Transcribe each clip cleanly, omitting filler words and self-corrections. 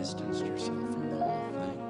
distanced yourself from the whole thing.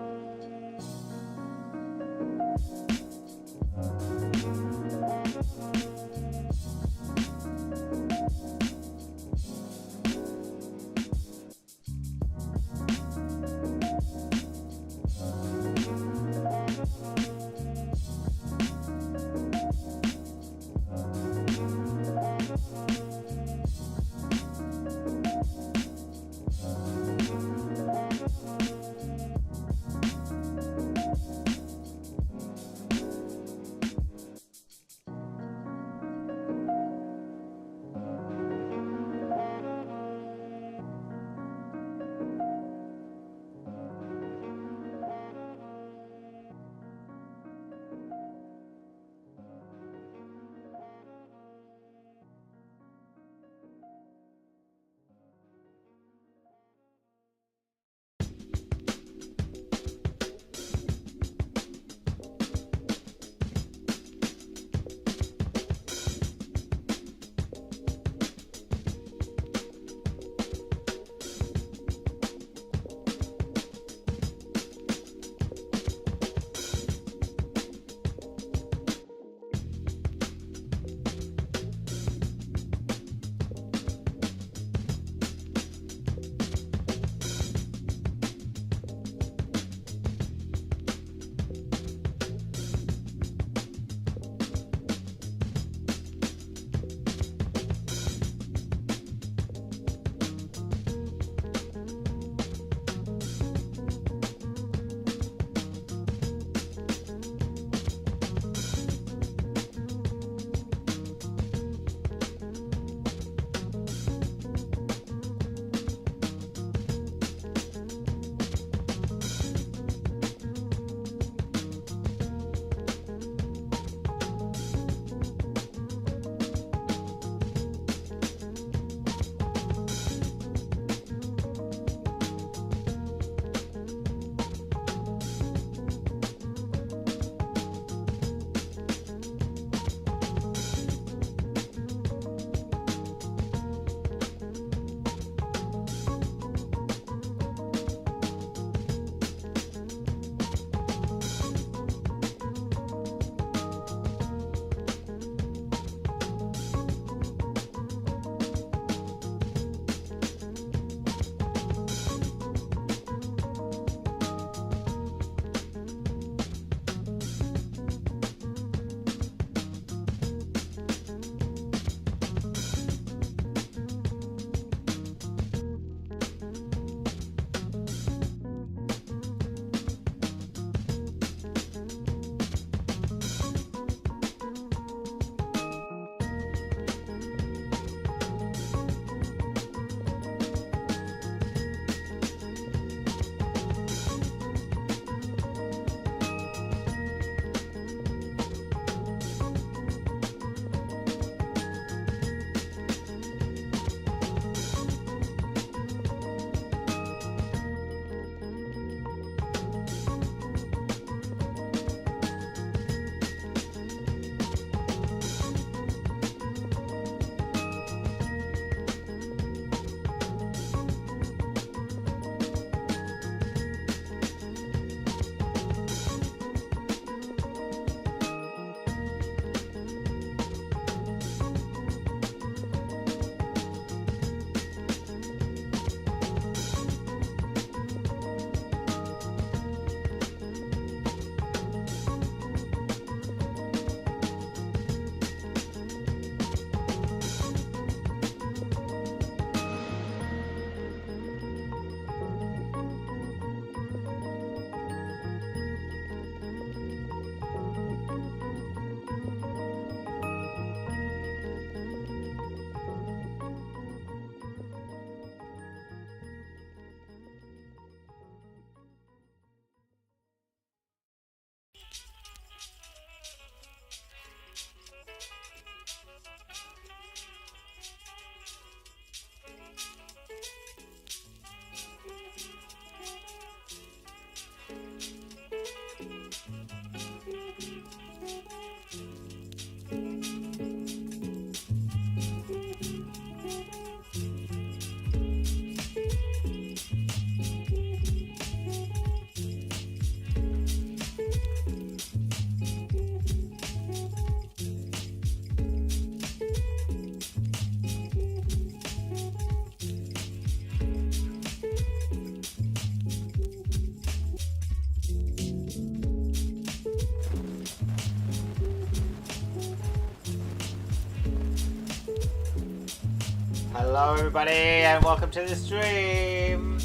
Hello everybody and welcome to the stream.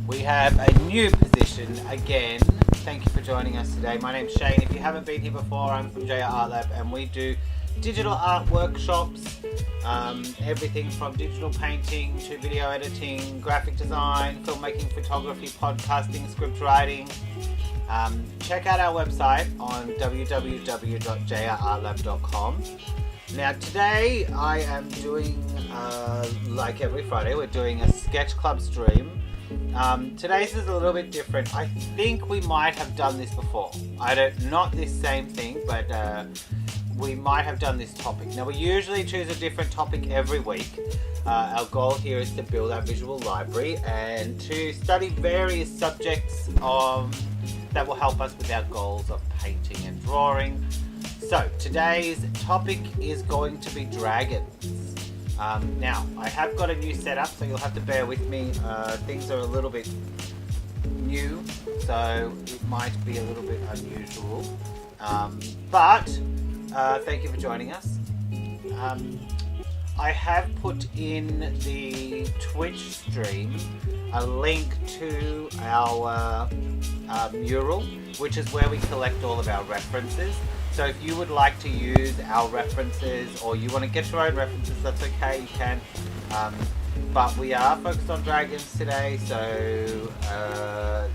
We have a new position again. Thank you for joining us today. My name's Shane. If you haven't been here before, I'm from JR Art Lab and we do digital art workshops. Everything from digital painting to video editing, graphic design, filmmaking, photography, podcasting, script writing. Check out our website on www.jrartlab.com. Now today I am doing, like every Friday, we're doing a SketchClub stream. Today's is a little bit different. I think we might have done this before. Not this same thing, but we might have done this topic. Now we usually choose a different topic every week. Our goal here is to build our visual library and to study various subjects that will help us with our goals of painting and drawing. So today's topic is going to be dragons. Now I have got a new setup, so you'll have to bear with me. Things are a little bit new, so it might be a little bit unusual. But thank you for joining us. I have put in the Twitch stream a link to our mural, which is where we collect all of our references. So if you would like to use our references or you want to get your own references, that's okay, you can. But we are focused on dragons today, so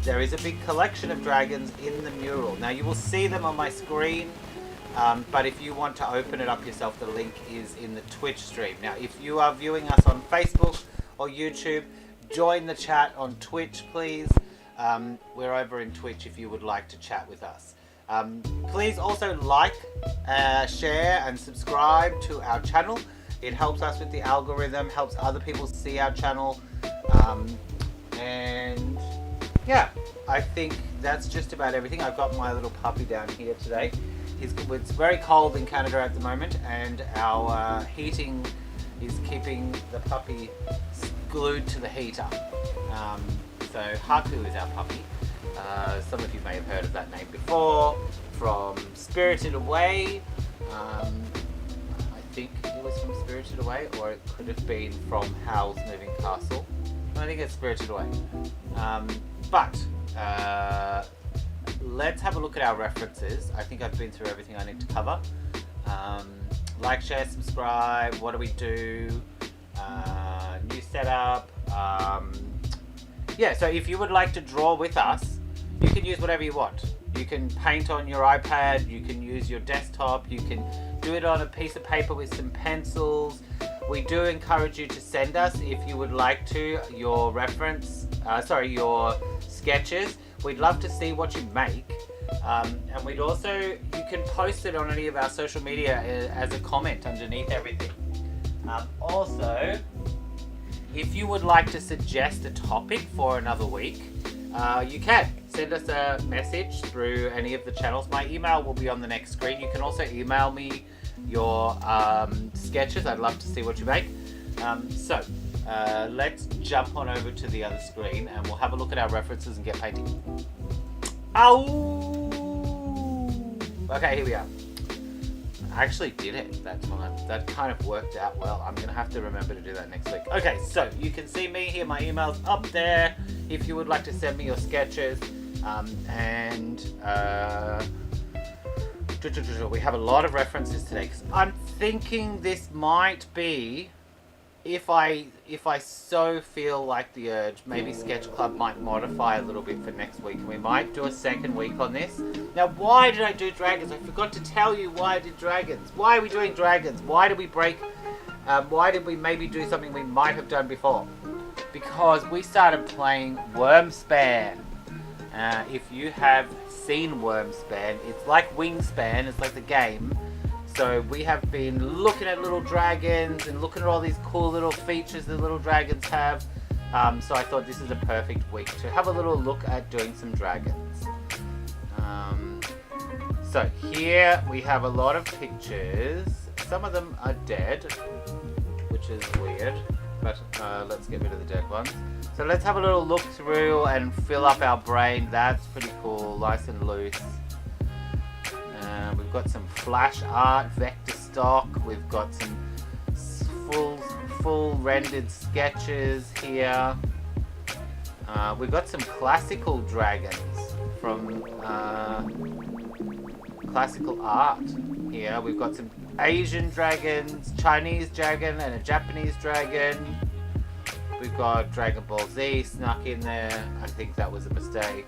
there is a big collection of dragons in the mural. Now you will see them on my screen, but if you want to open it up yourself, the link is in the Twitch stream. Now if you are viewing us on Facebook or YouTube, join the chat on Twitch please. We're over in Twitch if you would like to chat with us. Please also like, share and subscribe to our channel. It helps us with the algorithm, helps other people see our channel. And yeah, I think that's just about everything. I've got my little puppy down here today. It's very cold in Canada at the moment and our heating is keeping the puppy glued to the heater. So Haku is our puppy. Some of you may have heard of that name before from Spirited Away. I think it was from Spirited Away, or it could have been from Howl's Moving Castle. I think it's Spirited Away. But let's have a look at our references. I think I've been through everything I need to cover. Like, share, subscribe. What do we do? New setup. Yeah, so if you would like to draw with us, you can use whatever you want. You can paint on your iPad, you can use your desktop, you can do it on a piece of paper with some pencils. We do encourage you to send us, if you would like to, your your sketches. We'd love to see what you make. And you can post it on any of our social media as a comment underneath everything. Also, if you would like to suggest a topic for another week, you can send us a message through any of the channels. My email will be on the next screen. You can also email me your sketches. I'd love to see what you make. Let's jump on over to the other screen and we'll have a look at our references and get painting. Ow! Okay, here we are. I actually did it that time. That kind of worked out well. I'm going to have to remember to do that next week. Okay, so you can see me here. My email's up there if you would like to send me your sketches. We have a lot of references today because I'm thinking this might be, if I so feel like the urge, maybe SketchClub might modify a little bit for next week and we might do a second week on this. Now, why did I do dragons? I forgot to tell you why I did dragons. Why are we doing dragons? Why did we maybe do something we might have done before? Because we started playing Wormspan. If you have seen Wormspan, it's like Wingspan, it's like the game. So we have been looking at little dragons and looking at all these cool little features the little dragons have. So I thought this is a perfect week to have a little look at doing some dragons. So here we have a lot of pictures. Some of them are dead, which is weird, but let's get rid of the dead ones. So let's have a little look through and fill up our brain. That's pretty cool, nice and loose. We've got some flash art, vector stock. We've got some full rendered sketches here. We've got some classical dragons from classical art here. We've got some Asian dragons, Chinese dragon, and a Japanese dragon. We've got Dragon Ball Z snuck in there. I think that was a mistake.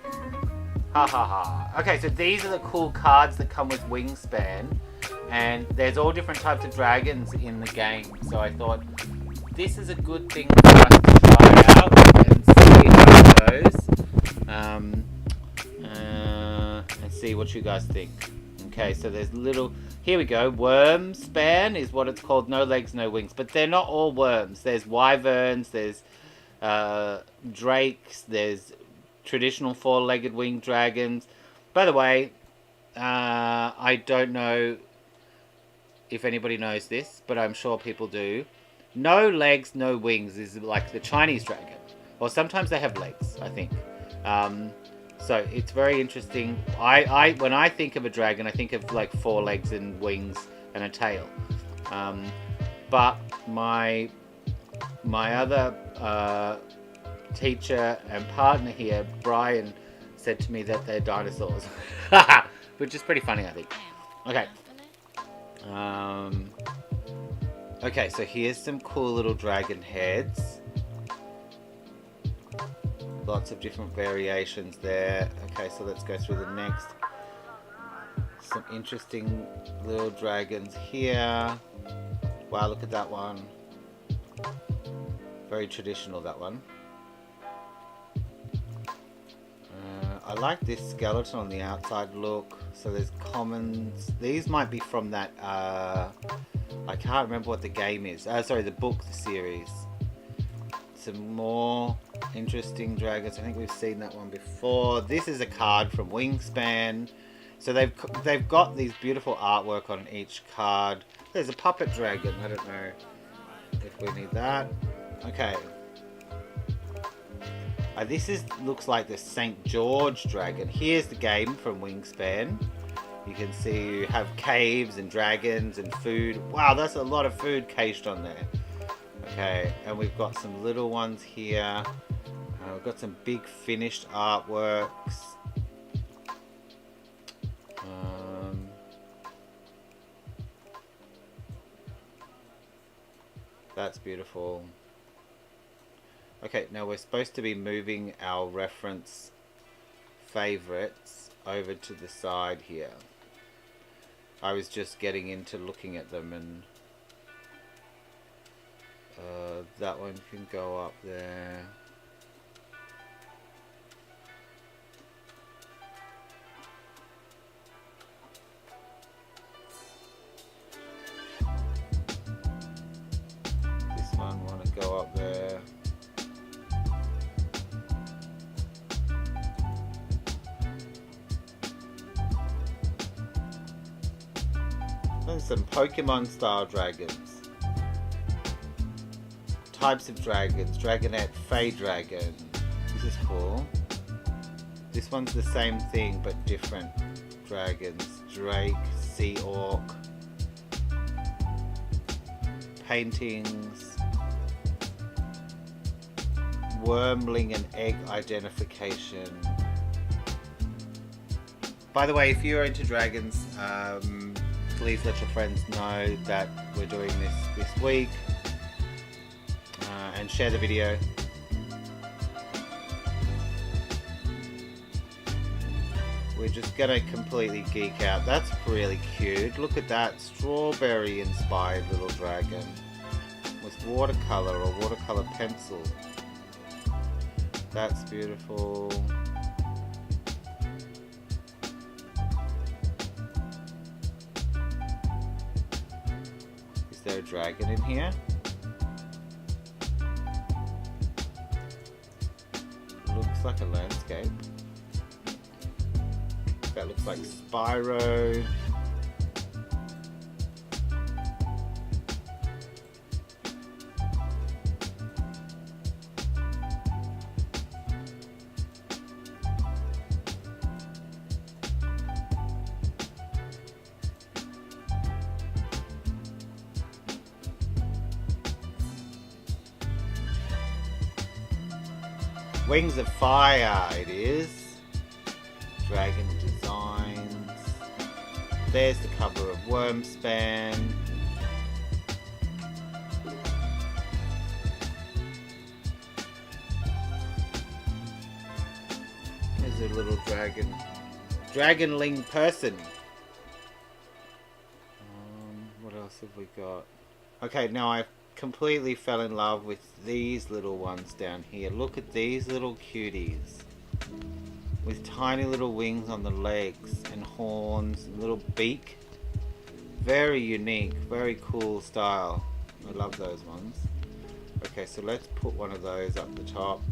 Ha ha ha. Okay, so these are the cool cards that come with Wingspan. And there's all different types of dragons in the game. So I thought this is a good thing for us to try out and see how it goes. And see what you guys think. Okay, so there's little... Here we go. Wormspan is what it's called. No legs, no wings. But they're not all worms. There's wyverns, there's drakes, there's traditional four-legged winged dragons. By the way, I don't know if anybody knows this, but I'm sure people do. No legs, no wings is like the Chinese dragon. Or sometimes they have legs, I think. So it's very interesting. When I think of a dragon, I think of like 4 legs and wings and a tail. But my other teacher and partner here, Brian, said to me that they're dinosaurs, which is pretty funny, I think. Okay. Okay, so here's some cool little dragon heads. Lots of different variations there. Okay, so let's go through the next. Some interesting little dragons here. Wow, look at that one. Very traditional, that one. I like this skeleton on the outside look. So there's commons. These might be from that, I can't remember what the game is. Sorry, the book series. Some more interesting dragons. I think we've seen that one before. This is a card from Wingspan. So they've got these beautiful artwork on each card. There's a puppet dragon. I don't know if we need that. Okay. Looks like the St. George dragon. Here's the game from Wingspan. You can see you have caves and dragons and food. Wow, that's a lot of food cached on there. Okay, and we've got some little ones here. We've got some big finished artworks. That's beautiful. Okay, now we're supposed to be moving our reference favorites over to the side here. I was just getting into looking at them, and that one can go up there. This one want to go up there. And some Pokemon style dragons. Types of dragons. Dragonette, Fey Dragon. This is cool. This one's the same thing but different dragons. Drake, Sea Orc. Paintings. Wormling and egg identification. By the way, if you're into dragons, please let your friends know that we're doing this week. And share the video. We're just gonna completely geek out. That's really cute. Look at that strawberry inspired little dragon with watercolor or watercolor pencil. That's beautiful. Is there a dragon in here? Looks like a landscape. That looks like Spyro. Wings of Fire it is. Dragon Designs. There's the cover of Wormspan. There's a little dragonling person. What else have we got? Okay, now I completely fell in love with these little ones down here. Look at these little cuties with tiny little wings on the legs and horns and little beak. Very unique, very cool style. I love those ones. Okay, so let's put one of those up the top.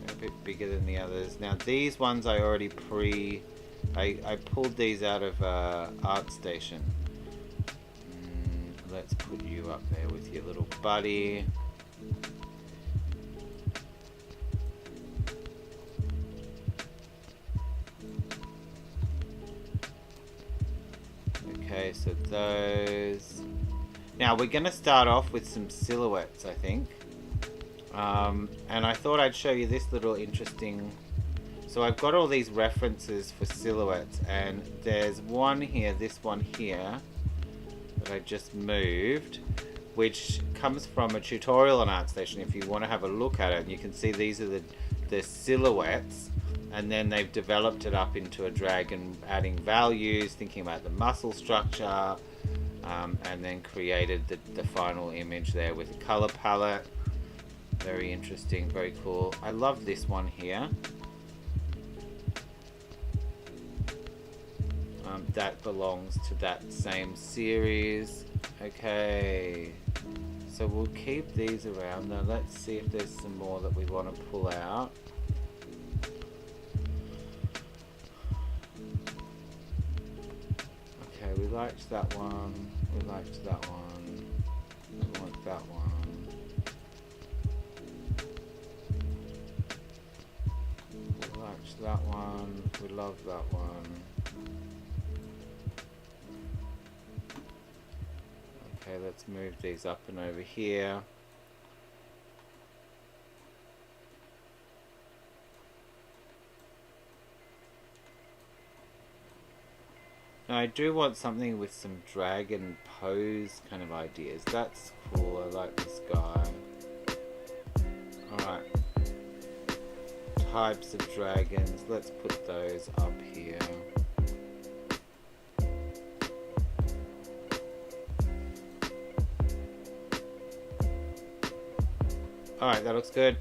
They're a bit bigger than the others. Now these ones I already I pulled these out of ArtStation. Let's put you up there with your little buddy. Okay, so those. Now we're going to start off with some silhouettes, I think. And I thought I'd show you this little interesting. So I've got all these references for silhouettes, and there's one here, this one here, that I just moved, which comes from a tutorial on ArtStation. If you want to have a look at it, you can see these are the silhouettes, and then they've developed it up into a dragon, adding values, thinking about the muscle structure, and then created the final image there with a color palette. Very interesting, very cool. I love this one here. That belongs to that same series. Okay, so we'll keep these around. Now let's see if there's some more that we want to pull out. Okay, we liked that one. We liked that one. We want that one. We liked that one. We love that one. Okay, let's move these up and over here. Now I do want something with some dragon pose kind of ideas. That's cool, I like this guy. Alright. Types of dragons, let's put those up here. Alright, that looks good.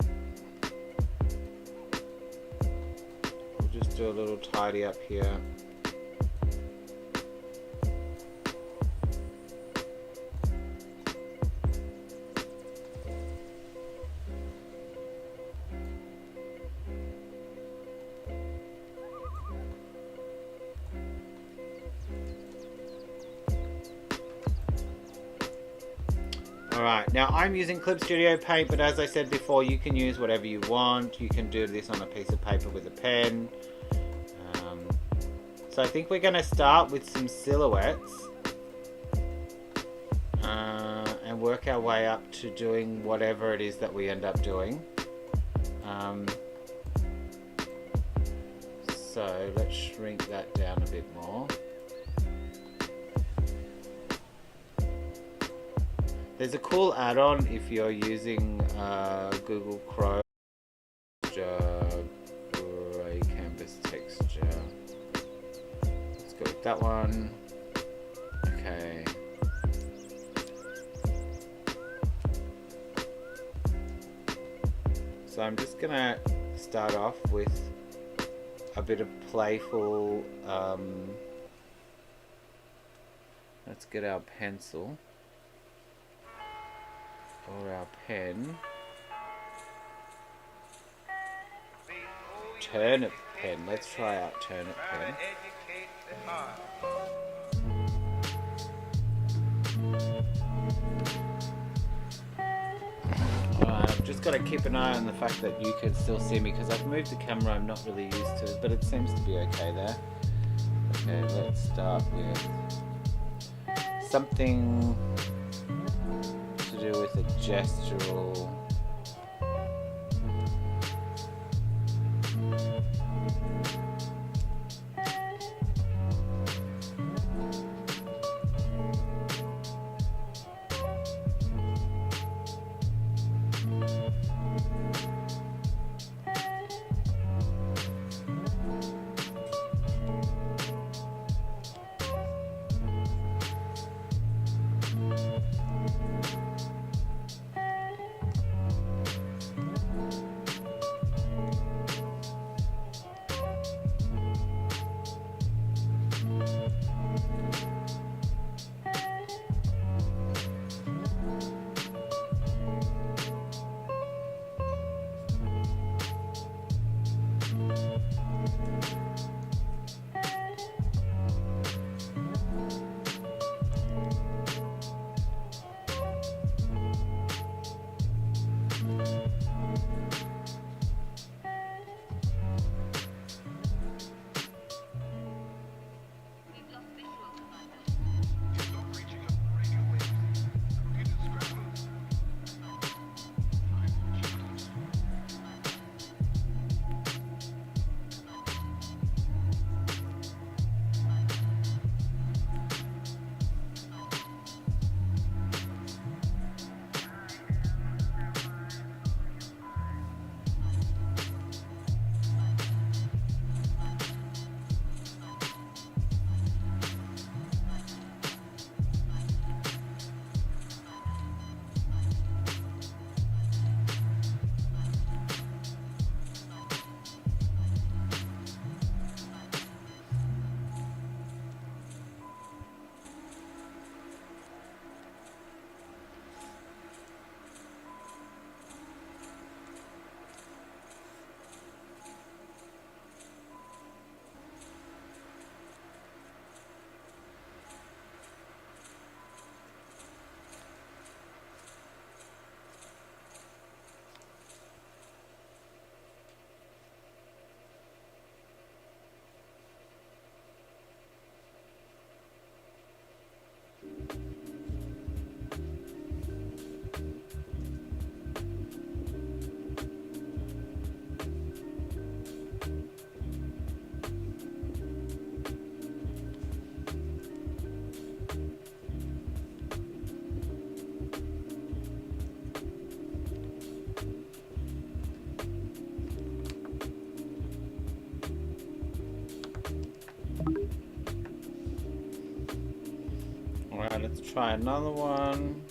We'll just do a little tidy up here. Alright, now I'm using Clip Studio Paint, but as I said before, you can use whatever you want. You can do this on a piece of paper with a pen. So I think we're going to start with some silhouettes and work our way up to doing whatever it is that we end up doing. So let's shrink that down a bit more. There's a cool add-on if you're using Google Chrome, Gray Canvas Texture. Let's go with that one. Okay. So I'm just gonna start off with a bit of playful, let's get our pencil. Or our pen. Turnip pen. Let's try out turnip pen. Alright, I've just got to keep an eye on the fact that you can still see me because I've moved the camera. I'm not really used to it, but it seems to be okay there. Okay, let's start with something. Do with a gestural try another one.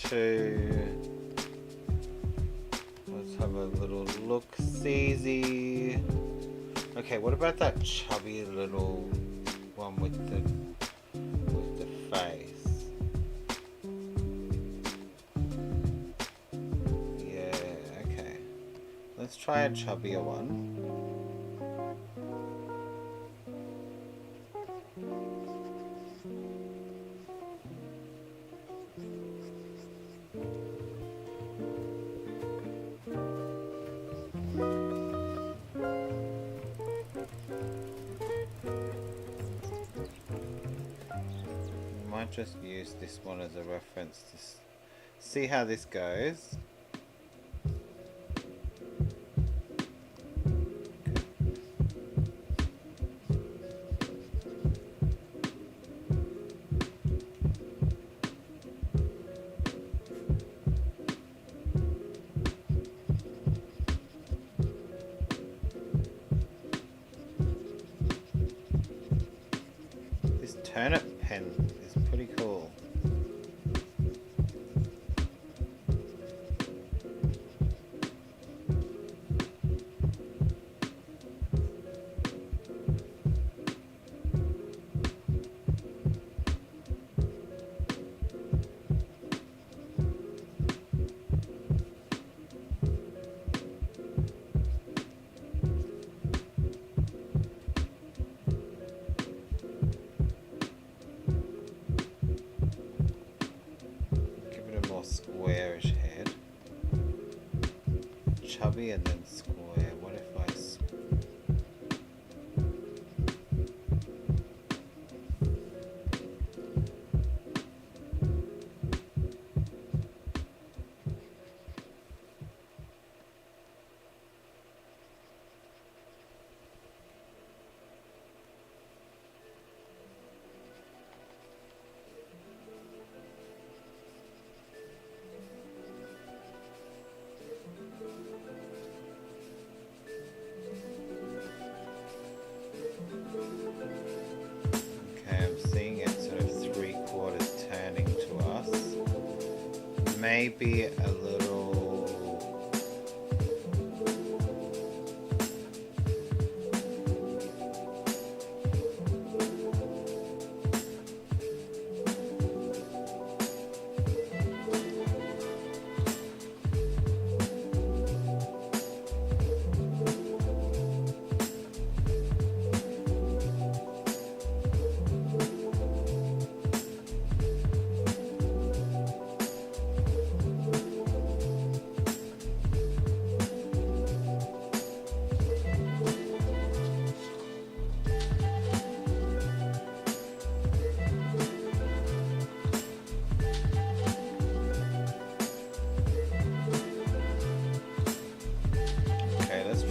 Two. Let's have a little look-see. Okay, what about that chubby little one with the face? Yeah, okay. Let's try a chubbier one. just use this one as a reference to see how this goes. This turnip pen is pretty cool. Squarish head, chubby and then square. What if I maybe a little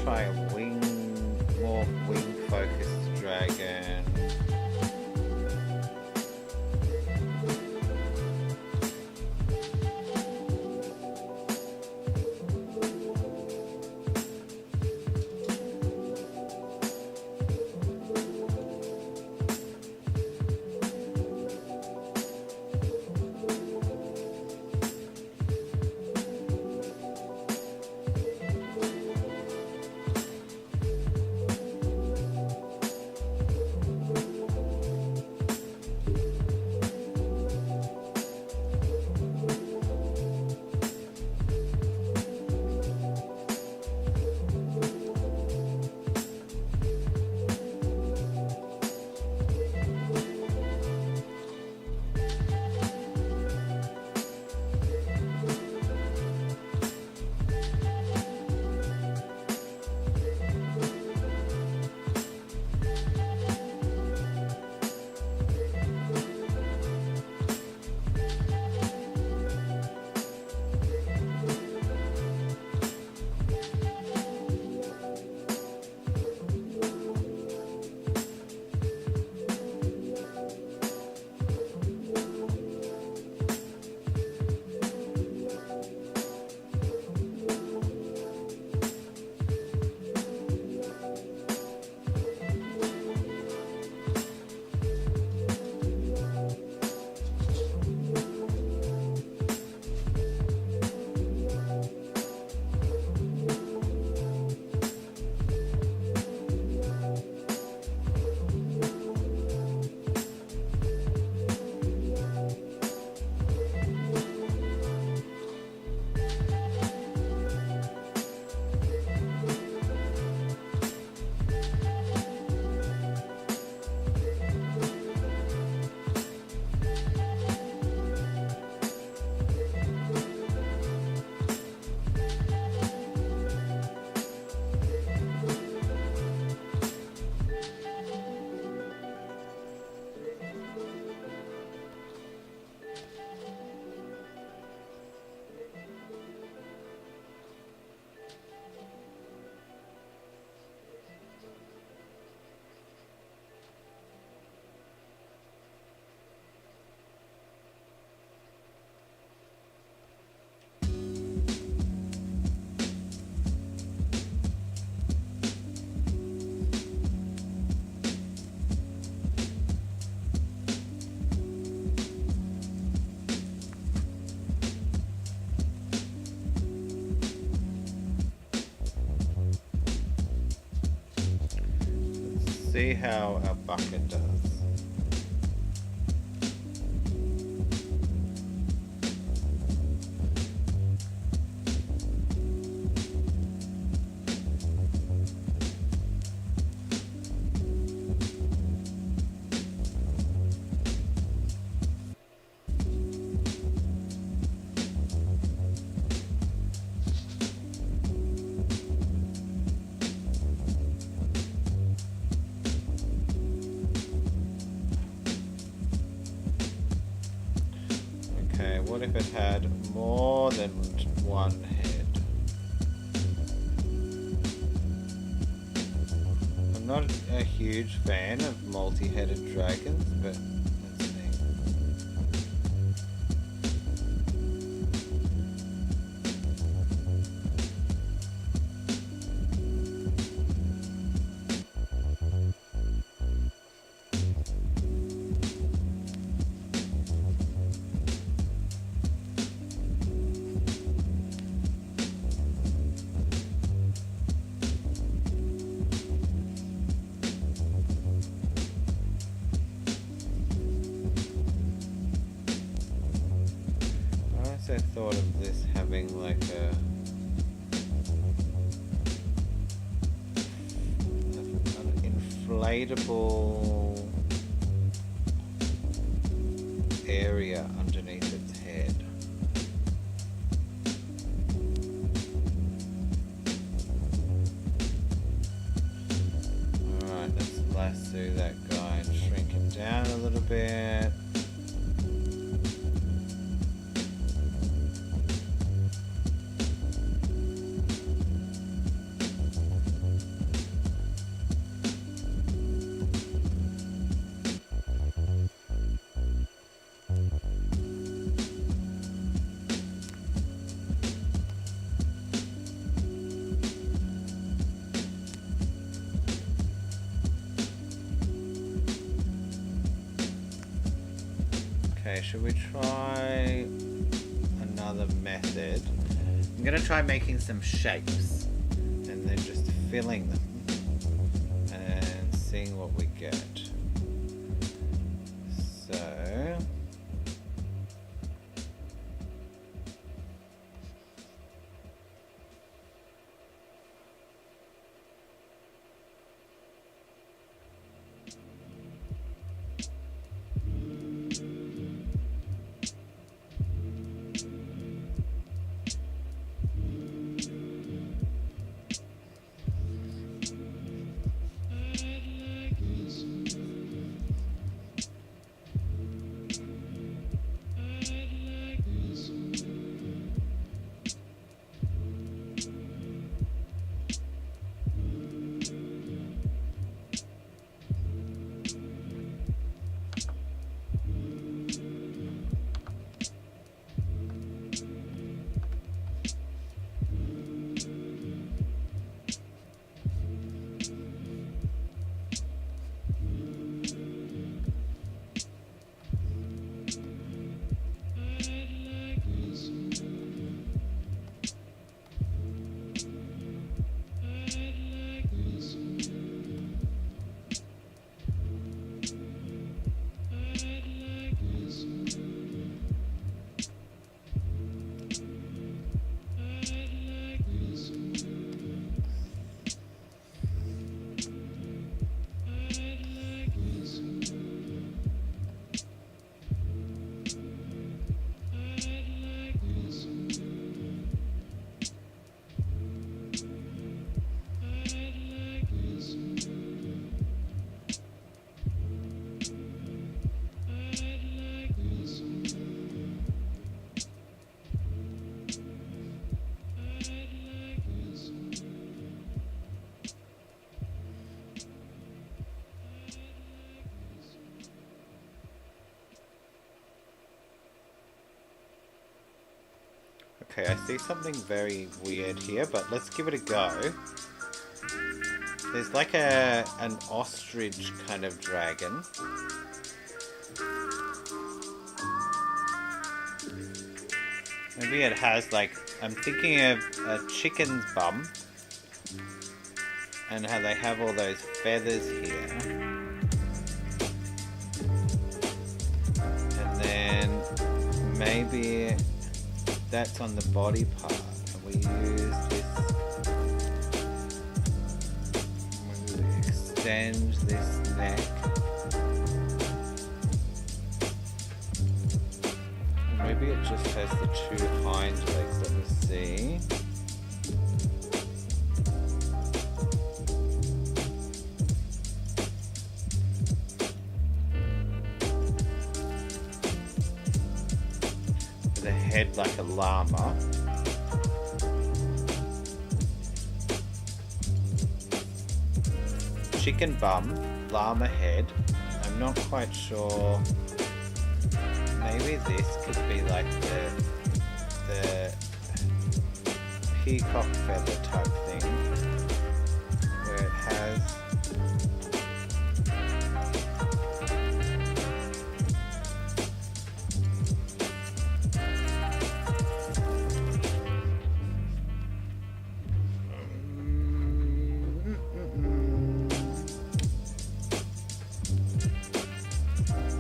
try a more wing focused dragon. see how our bucket does. Okay, what if it had more than one head? I'm not a huge fan of multi-headed dragons, but let's see. I also thought of this having like an inflatable area underneath its head. Alright, let's lasso that guy and shrink him down a little bit. Okay, should we try another method? I'm going to try making some shapes and then just filling them and seeing what we get. So okay, I see something very weird here, but let's give it a go. There's like an ostrich kind of dragon. Maybe it has like, I'm thinking of a chicken's bum. and how they have all those feathers here. And then maybe that's on the body part, and we use this, we extend this neck. Maybe it just has the two hind legs. Let me see. The head like a llama. Chicken bum, llama head. I'm not quite sure. Maybe this could be like the peacock feather type thing, where it has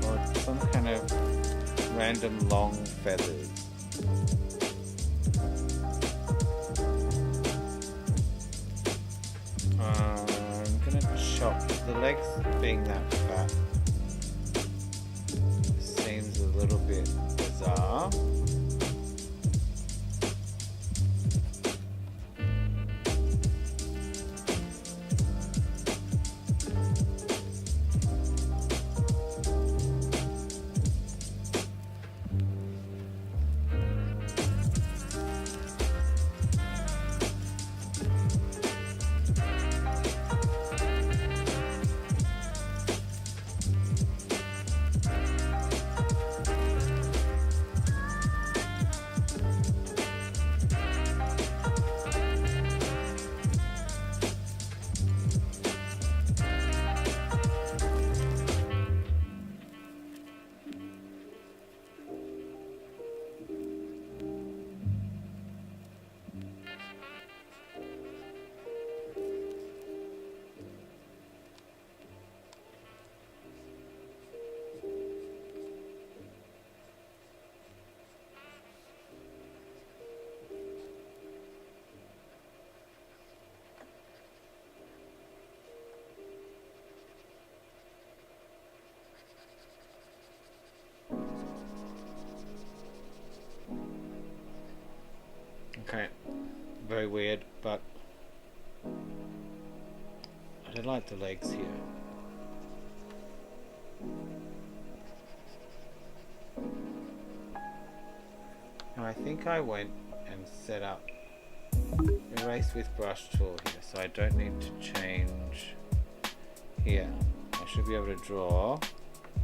or some kind of random long feathers. I'm gonna chop the legs. Being that fat seems a little bit bizarre. Okay, very weird, but I don't like the legs here. Now I think I went and set up erase with brush tool here, so I don't need to change here. I should be able to draw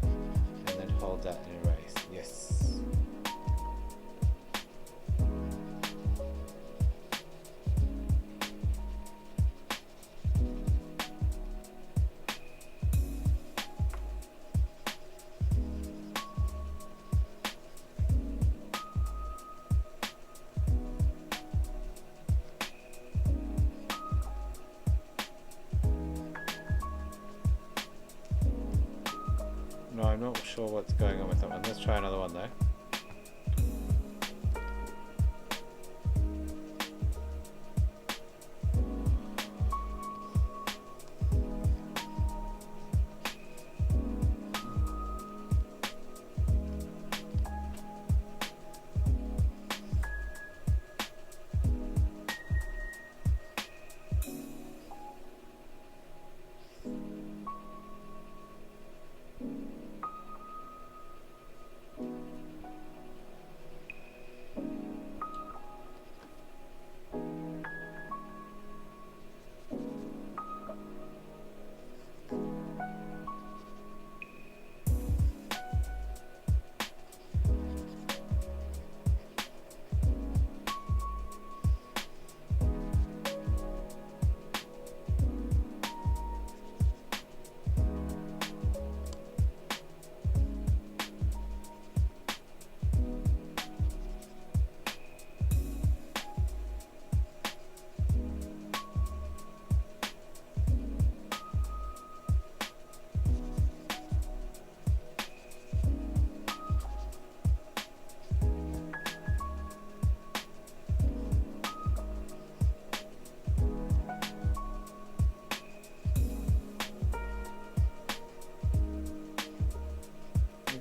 and then hold that and erase. Yes. No, I'm not sure what's going on with that one. Let's try another one though.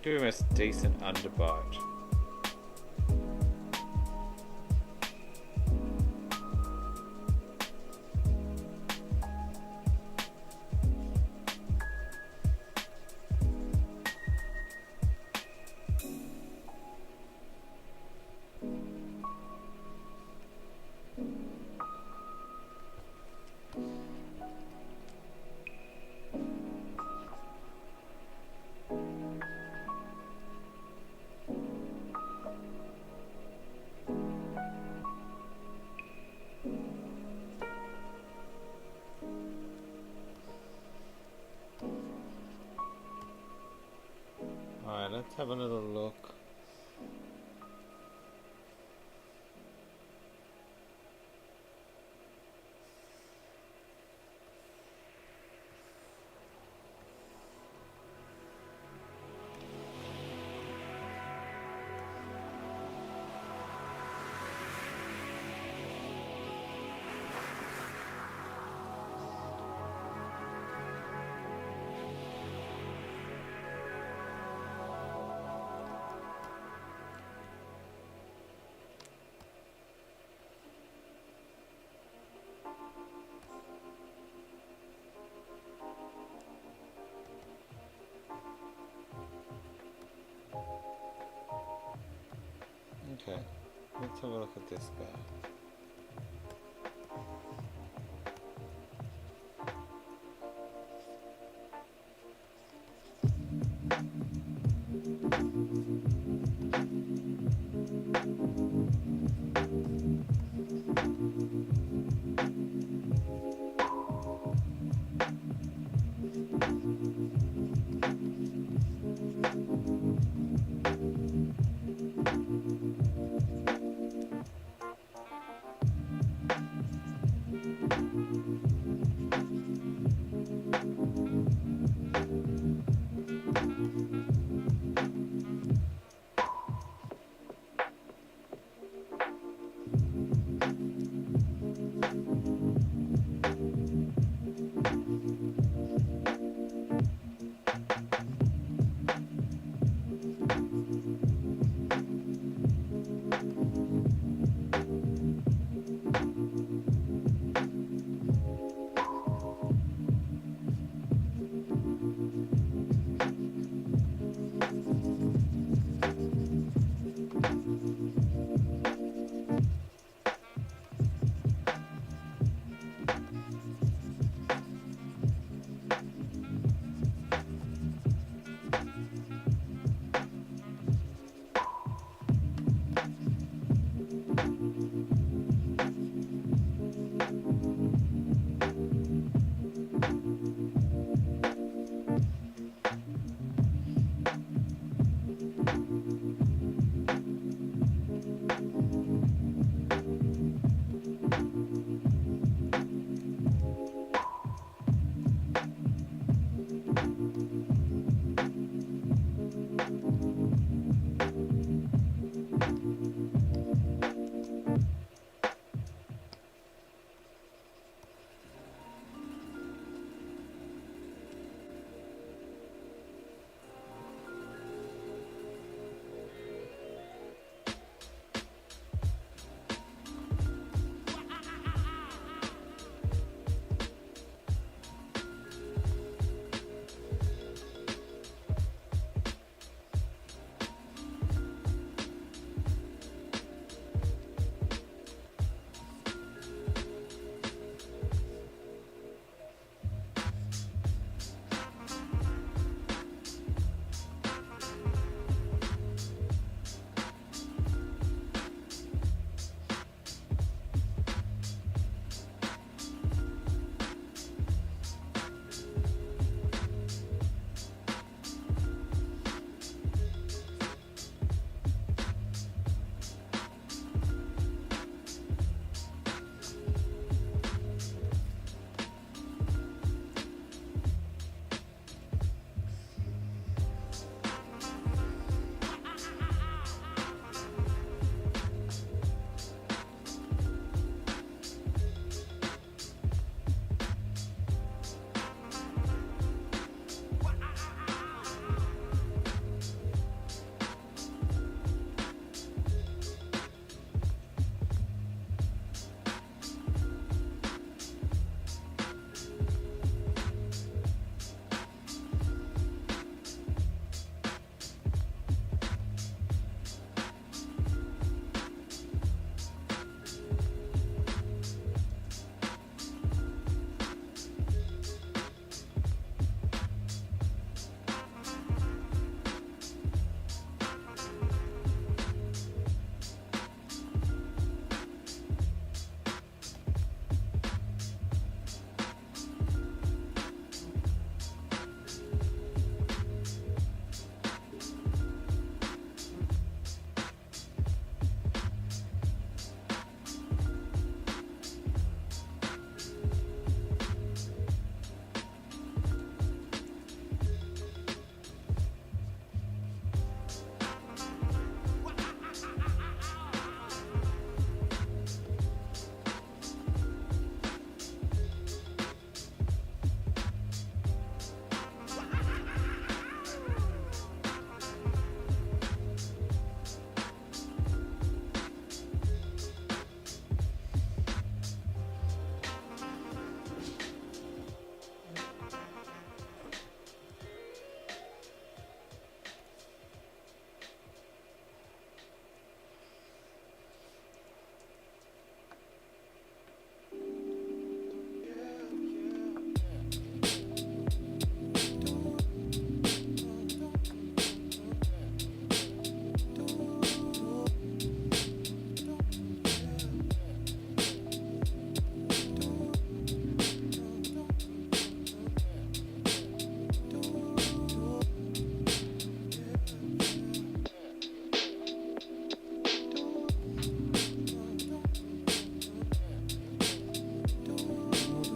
Give him a decent underbite. Alright, let's have a little look. Okay, let's have a look at this guy.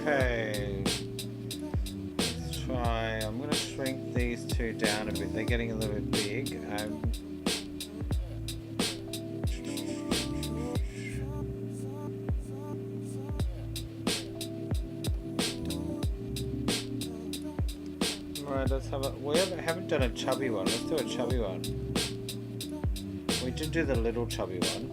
Okay. Let's try. I'm going to shrink these two down a bit. They're getting a little bit big. Alright, let's have a. We haven't done a chubby one. Let's do a chubby one. We did do the little chubby one.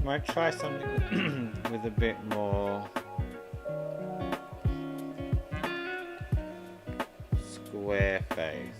Might try something with a bit more square face.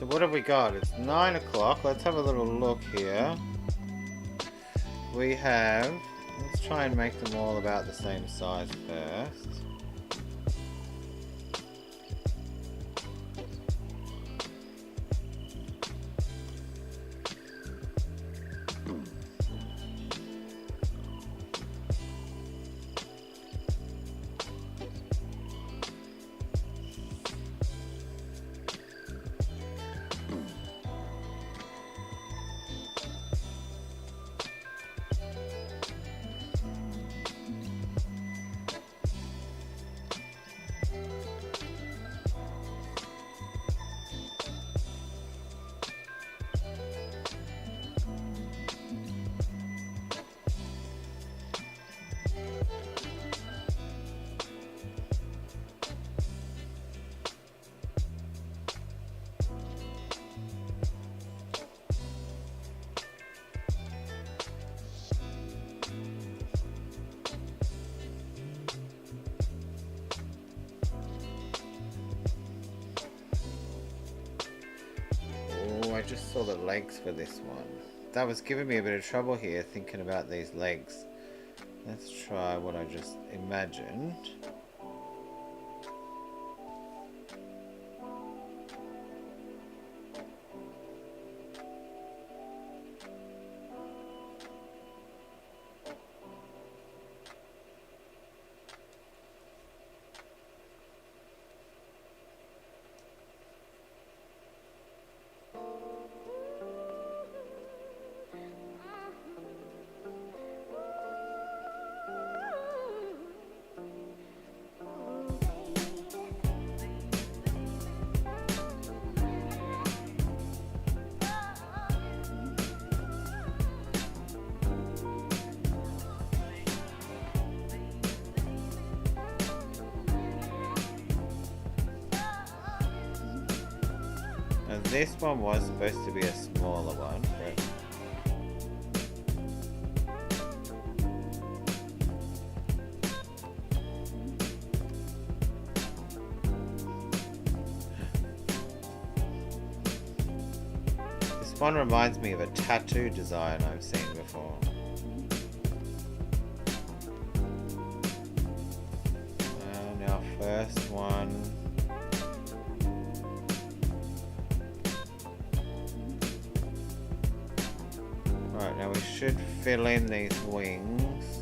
So what have we got? It's 9 o'clock. Let's have a little look here. We have... Let's try and make them all about the same size first. saw the legs for this one. That was giving me a bit of trouble here thinking about these legs. Let's try what I just imagined. And this one was supposed to be a smaller one, but this one reminds me of a tattoo design I've seen before. And our first one. Right, now we should fill in these wings.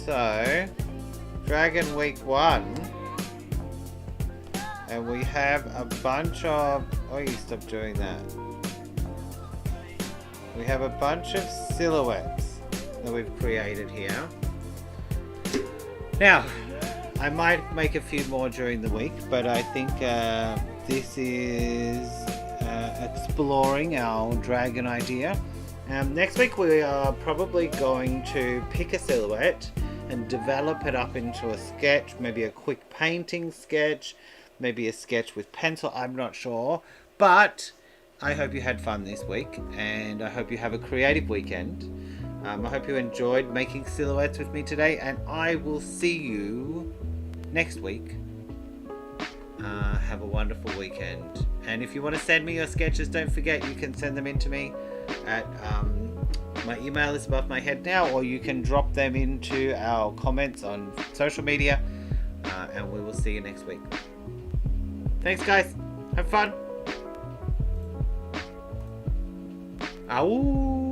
So, Dragon Week 1, and we have a bunch of, oh, you stop doing that. We have a bunch of silhouettes that we've created here. Now, I might make a few more during the week, but I think this is exploring our dragon idea. Next week we are probably going to pick a silhouette and develop it up into a sketch, maybe a quick painting sketch, maybe a sketch with pencil, I'm not sure. But I hope you had fun this week, and I hope you have a creative weekend. I hope you enjoyed making silhouettes with me today, and I will see you next week. Have a wonderful weekend. And if you want to send me your sketches, don't forget you can send them in to me at my email is above my head now, or you can drop them into our comments on social media, and we will see you next week. Thanks guys, have fun. Ow.